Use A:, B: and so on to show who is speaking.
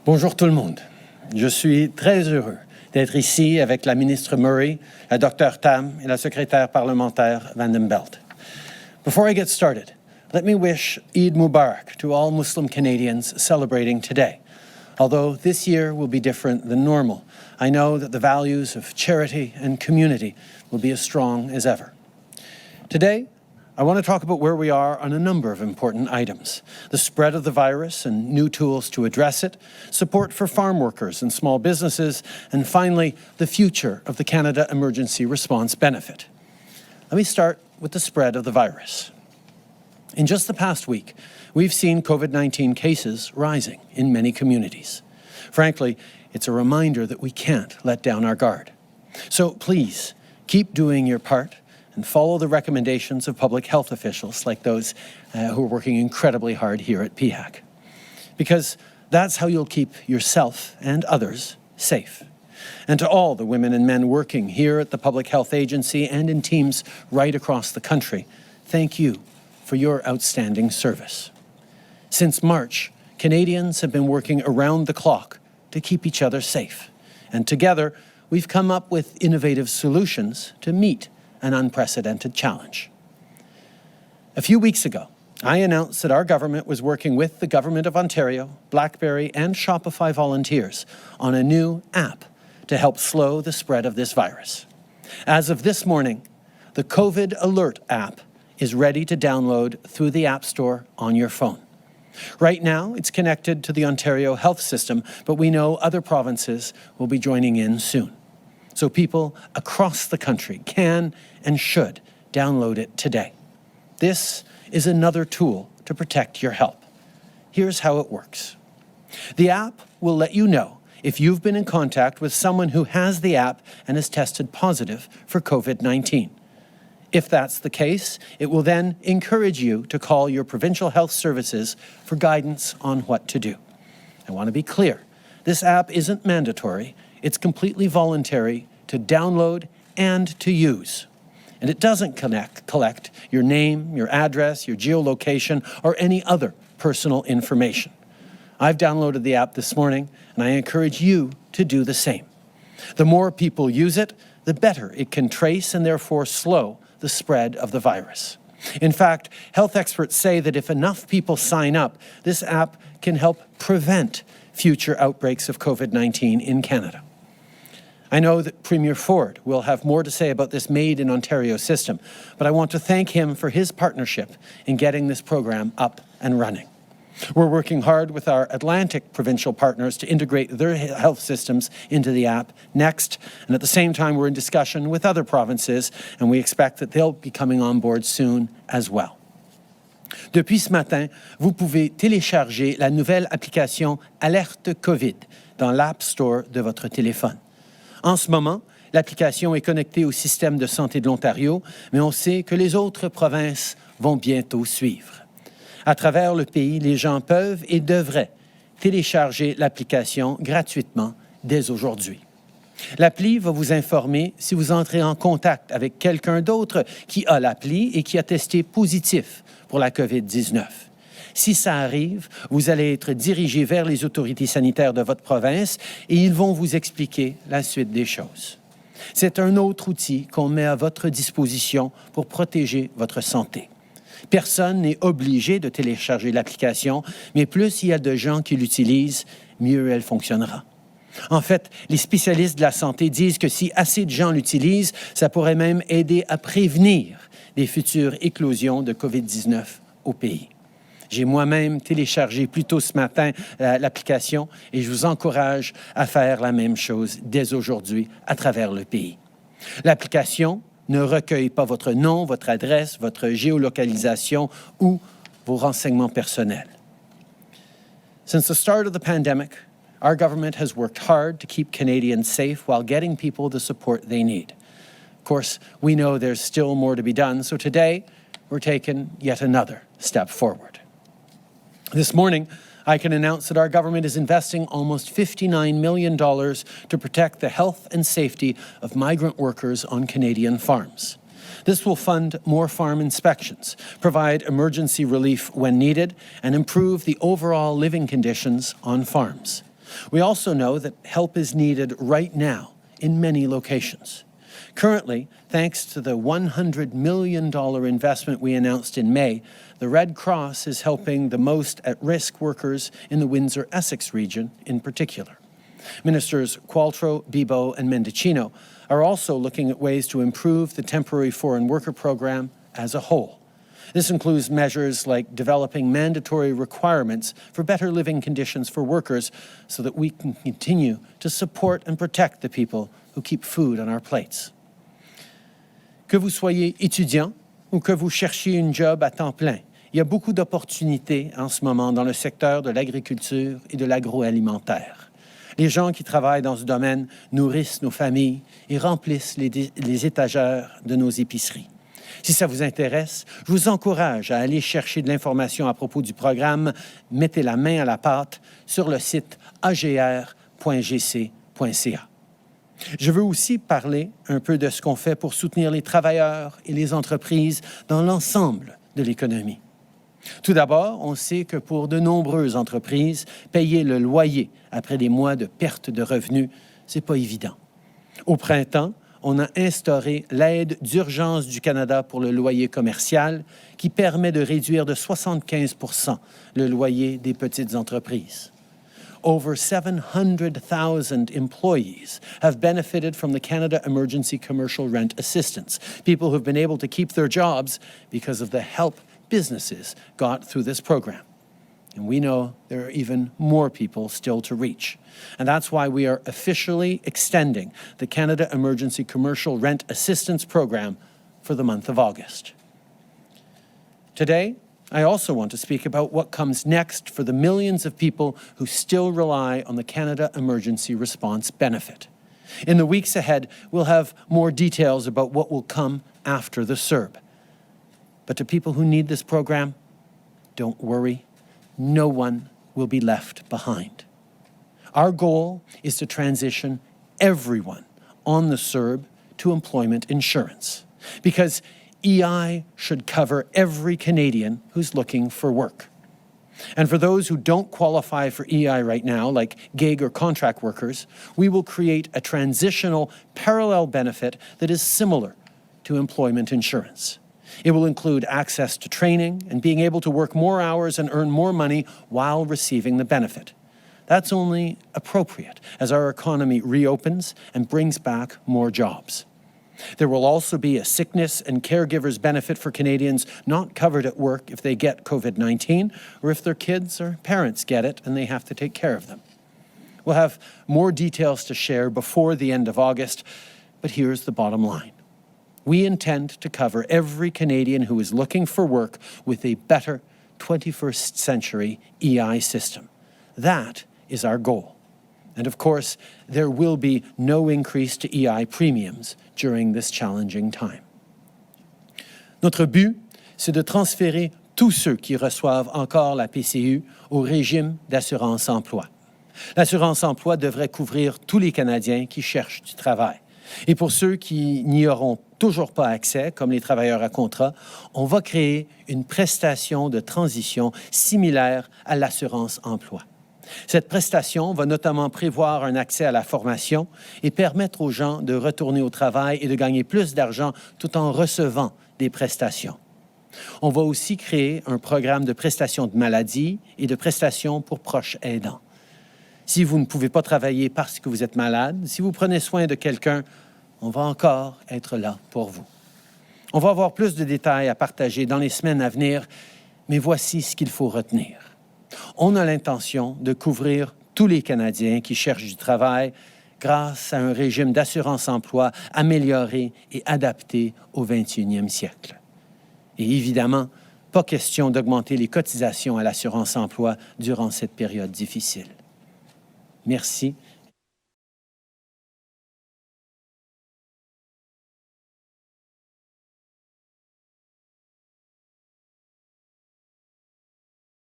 A: Bonjour tout le monde. Je suis très heureux d'être ici avec la ministre Murray, la Dr Tam et la secrétaire parlementaire Van den Belt. Before I get started, let me wish Eid Mubarak to all Muslim Canadians celebrating today. Although this year will be different than normal, I know that the values of charity and community will be as strong as ever. Today, I want to talk about where we are on a number of important items: the spread of the virus and new tools to address it, support for farm workers and small businesses, and finally, the future of the Canada Emergency Response Benefit. Let me start with the spread of the virus. In just the past week, we've seen COVID-19 cases rising in many communities. Frankly, it's a reminder that we can't let down our guard. So please, keep doing your part and follow the recommendations of public health officials like those who are working incredibly hard here at PHAC. Because that's how you'll keep yourself and others safe. And to all the women and men working here at the Public Health Agency and in teams right across the country, thank you for your outstanding service. Since March, Canadians have been working around the clock to keep each other safe. And together, we've come up with innovative solutions to meet an unprecedented challenge. A few weeks ago, I announced that our government was working with the Government of Ontario, BlackBerry, and Shopify volunteers on a new app to help slow the spread of this virus. As of this morning, the COVID Alert app is ready to download through the App Store on your phone. Right now, it's connected to the Ontario Health System, but we know other provinces will be joining in soon. So people across the country can and should download it today. This is another tool to protect your health. Here's how it works. The app will let you know if you've been in contact with someone who has the app and has tested positive for COVID-19. If that's the case, it will then encourage you to call your provincial health services for guidance on what to do. I want to be clear, this app isn't mandatory. It's completely voluntary to download and to use. And it doesn't collect your name, your address, your geolocation, or any other personal information. I've downloaded the app this morning, and I encourage you to do the same. The more people use it, the better it can trace and therefore slow the spread of the virus. In fact, health experts say that if enough people sign up, this app can help prevent future outbreaks of COVID-19 in Canada. I know that Premier Ford will have more to say about this Made in Ontario system, but I want to thank him for his partnership in getting this program up and running. We're working hard with our Atlantic provincial partners to integrate their health systems into the app next, and at the same time we're in discussion with other provinces, and we expect that they'll be coming on board soon as well. Depuis ce matin, vous pouvez télécharger la nouvelle application Alerte COVID dans l'App Store de votre téléphone. En ce moment, l'application est connectée au système de santé de l'Ontario, mais on sait que les autres provinces vont bientôt suivre. À travers le pays, les gens peuvent et devraient télécharger l'application gratuitement dès aujourd'hui. L'appli va vous informer si vous entrez en contact avec quelqu'un d'autre qui a l'appli et qui a testé positif pour la COVID-19. Si ça arrive, vous allez être dirigé vers les autorités sanitaires de votre province et ils vont vous expliquer la suite des choses. C'est un autre outil qu'on met à votre disposition pour protéger votre santé. Personne n'est obligé de télécharger l'application, mais plus il y a de gens qui l'utilisent, mieux elle fonctionnera. En fait, les spécialistes de la santé disent que si assez de gens l'utilisent, ça pourrait même aider à prévenir des futures éclosions de COVID-19 au pays. J'ai moi-même téléchargé plus tôt ce matin l'application et je vous encourage à faire la même chose dès aujourd'hui à travers le pays. L'application ne recueille pas votre nom, votre adresse, votre géolocalisation ou vos renseignements personnels. Since the start of the pandemic, our government has worked hard to keep Canadians safe while getting people the support they need. Of course, we know there's still more to be done, so today we're taking yet another step forward. This morning, I can announce that our government is investing almost $59 million to protect the health and safety of migrant workers on Canadian farms. This will fund more farm inspections, provide emergency relief when needed, and improve the overall living conditions on farms. We also know that help is needed right now in many locations. Currently, thanks to the $100 million investment we announced in May, the Red Cross is helping the most at-risk workers in the Windsor-Essex region in particular. Ministers Qualtrough, Bibeau, and Mendicino are also looking at ways to improve the temporary foreign worker program as a whole. This includes measures like developing mandatory requirements for better living conditions for workers so that we can continue to support and protect the people who keep food on our plates. Que vous soyez étudiant ou que vous cherchiez une job à temps plein, il y a beaucoup d'opportunités en ce moment dans le secteur de l'agriculture et de l'agroalimentaire. Les gens qui travaillent dans ce domaine nourrissent nos familles et remplissent les étagères de nos épiceries. Si ça vous intéresse, je vous encourage à aller chercher de l'information à propos du programme « Mettez la main à la pâte » sur le site agr.gc.ca. Je veux aussi parler un peu de ce qu'on fait pour soutenir les travailleurs et les entreprises dans l'ensemble de l'économie. Tout d'abord, on sait que pour de nombreuses entreprises, payer le loyer après des mois de perte de revenus, c'est pas évident. Au printemps, on a instauré l'aide d'urgence du Canada pour le loyer commercial qui permet de réduire de 75% le loyer des petites entreprises. Over 700,000 employees have benefited from the Canada Emergency Commercial Rent Assistance, people who've been able to keep their jobs because of the help businesses got through this program. And we know there are even more people still to reach. And that's why we are officially extending the Canada Emergency Commercial Rent Assistance Program for the month of August. Today, I also want to speak about what comes next for the millions of people who still rely on the Canada Emergency Response Benefit. In the weeks ahead, we'll have more details about what will come after the CERB. But to people who need this program, don't worry, no one will be left behind. Our goal is to transition everyone on the CERB to employment insurance, because EI should cover every Canadian who's looking for work. And for those who don't qualify for EI right now, like gig or contract workers, we will create a transitional parallel benefit that is similar to employment insurance. It will include access to training and being able to work more hours and earn more money while receiving the benefit. That's only appropriate as our economy reopens and brings back more jobs. There will also be a sickness and caregivers benefit for Canadians not covered at work if they get COVID-19 or if their kids or parents get it and they have to take care of them. We'll have more details to share before the end of August, but here's the bottom line. We intend to cover every Canadian who is looking for work with a better 21st century EI system. That is our goal. And of course, there will be no increase to EI premiums during this challenging time. Notre but, c'est de transférer tous ceux qui reçoivent encore la PCU au régime d'assurance-emploi. L'assurance-emploi devrait couvrir tous les Canadiens qui cherchent du travail. Et pour ceux qui n'y auront toujours pas accès, comme les travailleurs à contrat, on va créer une prestation de transition similaire à l'assurance-emploi. Cette prestation va notamment prévoir un accès à la formation et permettre aux gens de retourner au travail et de gagner plus d'argent tout en recevant des prestations. On va aussi créer un programme de prestations de maladie et de prestations pour proches aidants. Si vous ne pouvez pas travailler parce que vous êtes malade, si vous prenez soin de quelqu'un, on va encore être là pour vous. On va avoir plus de détails à partager dans les semaines à venir, mais voici ce qu'il faut retenir. On a l'intention de couvrir tous les Canadiens qui cherchent du travail grâce à un régime d'assurance-emploi amélioré et adapté au 21e siècle. Et évidemment, pas question d'augmenter les cotisations à l'assurance-emploi durant cette période difficile. Merci